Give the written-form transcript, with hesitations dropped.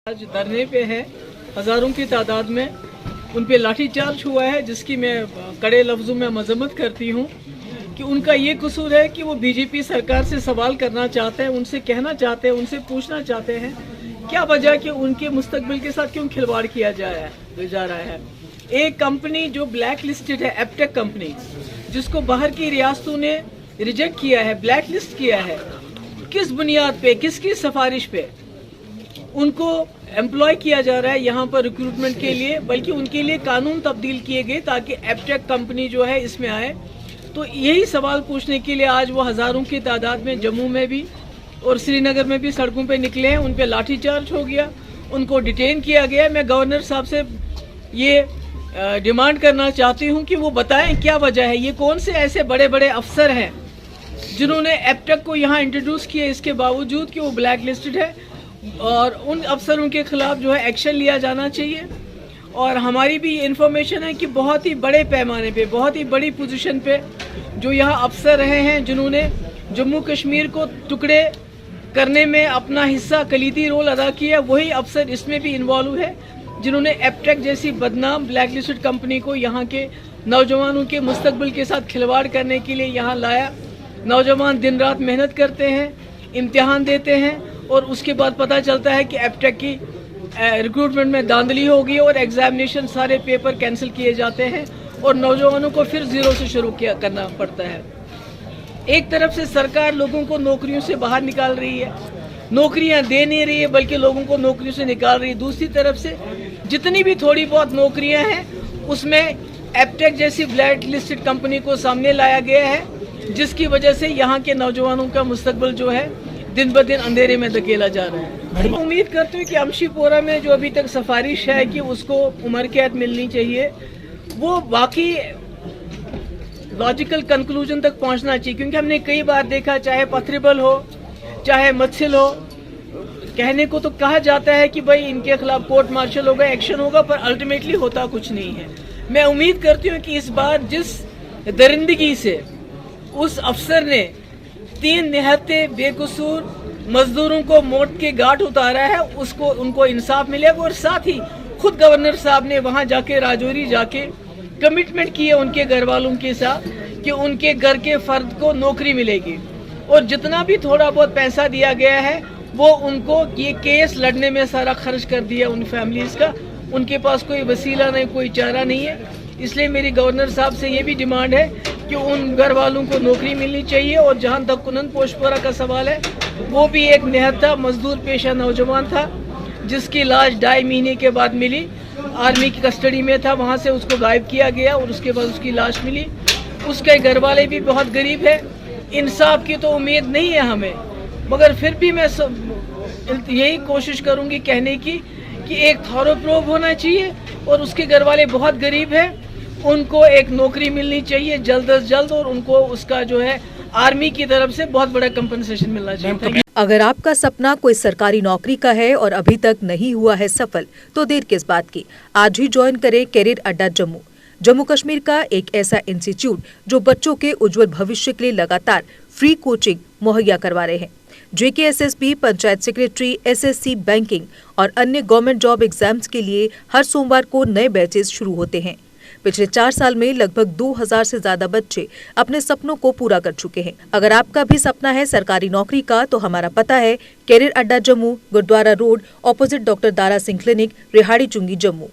आज धरने पे है, हजारों की तादाद में उन पे लाठीचार्ज हुआ है, जिसकी मैं कड़े लफ्जों में मजम्मत करती हूँ कि उनका ये कसूर है कि वो बीजेपी सरकार से सवाल करना चाहते हैं, उनसे कहना चाहते हैं, उनसे पूछना चाहते हैं क्या वजह कि उनके मुस्तकबिल के साथ क्यों खिलवाड़ किया जा रहा है। एक कंपनी जो ब्लैक लिस्टेड है, एपटेक कंपनी, जिसको बाहर की रियासतों ने रिजेक्ट किया है, ब्लैक लिस्ट किया है, किस बुनियाद पे, किसकी सिफारिश पे उनको एम्प्लॉय किया जा रहा है यहाँ पर रिक्रूटमेंट के लिए, बल्कि उनके लिए कानून तब्दील किए गए ताकि एपटेक कंपनी जो है इसमें आए। तो यही सवाल पूछने के लिए आज वो हज़ारों की तादाद में जम्मू में भी और श्रीनगर में भी सड़कों पे निकले हैं। उन पे लाठीचार्ज हो गया, उनको डिटेन किया गया। मैं गवर्नर साहब से ये डिमांड करना चाहती हूँ कि वो बताएं क्या वजह है, ये कौन से ऐसे बड़े बड़े अफसर हैं जिन्होंने एपटेक को यहाँ इंट्रोड्यूस किया, इसके बावजूद कि वो ब्लैक लिस्टेड है, और उन अफसरों के खिलाफ जो है एक्शन लिया जाना चाहिए। और हमारी भी इन्फॉर्मेशन है कि बहुत ही बड़े पैमाने पे, बहुत ही बड़ी पोजीशन पे जो यहाँ अफसर रहे हैं, जिन्होंने जम्मू कश्मीर को टुकड़े करने में अपना हिस्सा, कलीदी रोल अदा किया, वही अफसर इसमें भी इन्वॉल्व है, जिन्होंने एपटेक जैसी बदनाम ब्लैक लिस्टेड कंपनी को यहाँ के नौजवानों के मुस्तकबिल के साथ खिलवाड़ करने के लिए यहाँ लाया। नौजवान दिन रात मेहनत करते हैं, इम्तिहान देते हैं, और उसके बाद पता चलता है कि एपटेक की रिक्रूटमेंट में धांधली होगी और एग्जामिनेशन सारे पेपर कैंसिल किए जाते हैं और नौजवानों को फिर जीरो से शुरू करना पड़ता है। एक तरफ से सरकार लोगों को नौकरियों से बाहर निकाल रही है, नौकरियां दे नहीं रही है, बल्कि लोगों को नौकरियों से निकाल रही है। दूसरी तरफ से जितनी भी थोड़ी बहुत नौकरियां हैं उसमें एपटेक जैसी ब्लैक लिस्टेड कंपनी को सामने लाया गया है, जिसकी वजह से यहाँ के नौजवानों का मुस्तकबिल जो है दिन ब दिन अंधेरे में धकेला जा रहा है। मैं उम्मीद करती हूँ कि अमशीपोरा में जो अभी तक सिफारिश है कि उसको उम्र कैद मिलनी चाहिए, वो बाकी लॉजिकल कंक्लूजन तक पहुँचना चाहिए, क्योंकि हमने कई बार देखा, चाहे पथरेबल हो चाहे मत्सिल हो, कहने को तो कहा जाता है कि भाई इनके खिलाफ कोर्ट मार्शल होगा, एक्शन होगा, पर अल्टीमेटली होता कुछ नहीं है। मैं उम्मीद करती हूँ कि इस बार जिस दरिंदगी से उस अफसर ने 3 निहत्ते बेकसूर मजदूरों को मौत के घाट उतारा है, उसको उनको इंसाफ मिलेगा। और साथ ही खुद गवर्नर साहब ने वहां जाके, राजौरी जाके कमिटमेंट की है उनके घर वालों के साथ कि उनके घर के फर्द को नौकरी मिलेगी, और जितना भी थोड़ा बहुत पैसा दिया गया है वो उनको ये केस लड़ने में सारा खर्च कर दिया उन फैमिलीज का। उनके पास कोई वसीला नहीं, कोई चारा नहीं है। इसलिए मेरी गवर्नर साहब से ये भी डिमांड है कि उन घर वालों को नौकरी मिलनी चाहिए। और जहां तक कुनन पोशपोरा का सवाल है, वो भी एक निहत्ता मजदूर पेशा नौजवान था, जिसकी लाश 2.5 महीने के बाद मिली। आर्मी की कस्टडी में था, वहां से उसको गायब किया गया और उसके बाद उसकी लाश मिली। उसके घर वाले भी बहुत गरीब है। इंसाफ की तो उम्मीद नहीं है हमें, मगर फिर भी मैं यही कोशिश करूंगी कहने की कि एक थॉरो प्रूफ होना चाहिए, और उसके घर वाले बहुत गरीब हैं, उनको एक नौकरी मिलनी चाहिए जल्द से जल्द, और उनको उसका जो है आर्मी की तरफ से बहुत बड़ा कंपनसेशन मिलना चाहिए। अगर आपका सपना कोई सरकारी नौकरी का है और अभी तक नहीं हुआ है सफल, तो देर किस बात की। आज ही ज्वाइन करें कैरियर अड्डा जम्मू, जम्मू कश्मीर का एक ऐसा इंस्टीट्यूट जो बच्चों के उज्जवल भविष्य के लिए लगातार फ्री कोचिंग मुहैया करवा रहे हैं। JKSSB, panchayat secretary, SSC, banking और अन्य गवर्नमेंट जॉब एग्जाम्स के लिए हर सोमवार को नए बैचेस शुरू होते हैं। पिछले 4 साल में लगभग 2000 से ज्यादा बच्चे अपने सपनों को पूरा कर चुके हैं। अगर आपका भी सपना है सरकारी नौकरी का, तो हमारा पता है career Adda Jammu, Gurudwara road, opposite doctor Dara Singh clinic, Rehari Chungi, Jammu.